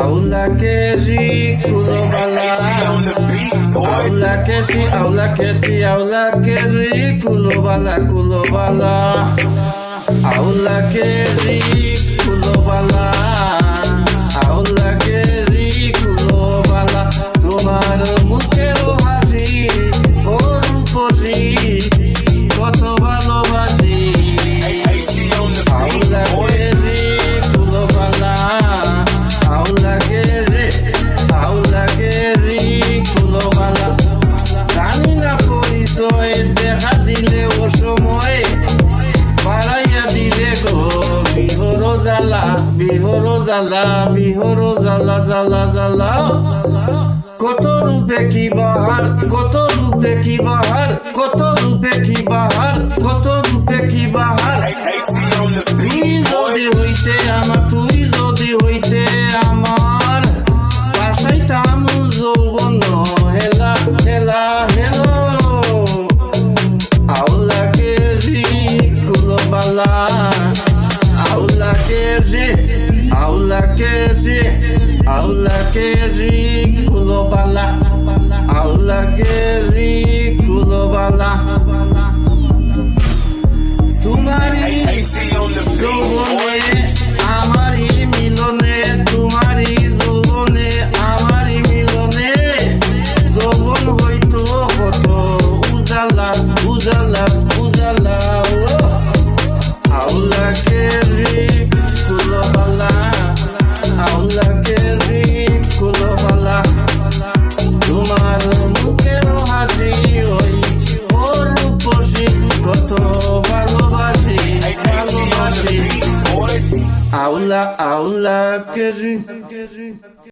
Aula que ridículo bala. Aula que sí, aula que sí, aula que ridículo bala, culo bala. Aula que ridículo bala. Aula que ridículo bala. তোমার মুখের হাসি ওর পরি কত ভালোবাসি। আউলা কে রিকুলো বালা, আউলা কে রিকুলো বালা। জানি না পরিচয় দেখা দিলে ও সময় বাড়াইয়া দিলে গো বিহর জ্বালা, বিহর জ্বালা, বিহর জ্বালা, জ্বালা জ্বালা। কত রূপে কি বাহার, কত রূপে কি বাহার, কত রূপে কি বাহার, কত রূপে কি বাহার। তুই যদি হইতে আমার, তুই যদি হইতে আমার বাসাইতাম যৌবন হেলা হেলা হেলো। আউলা কে রিকুলো বালা, আউলা কে আউলা কে aula que ridículo bala, aula que ridículo bala. Tumari zobone, amari milone, tumari zobone, amari milone. Zobon hoito hoto, uzala, uzala, uzala. Aula que ridículo bala, aula que ridículo bala. তোমার মুখের হাসি ওই ওর রূপসী কত ভালোবাসি, ভালোবাসি। আউলা আউলা কে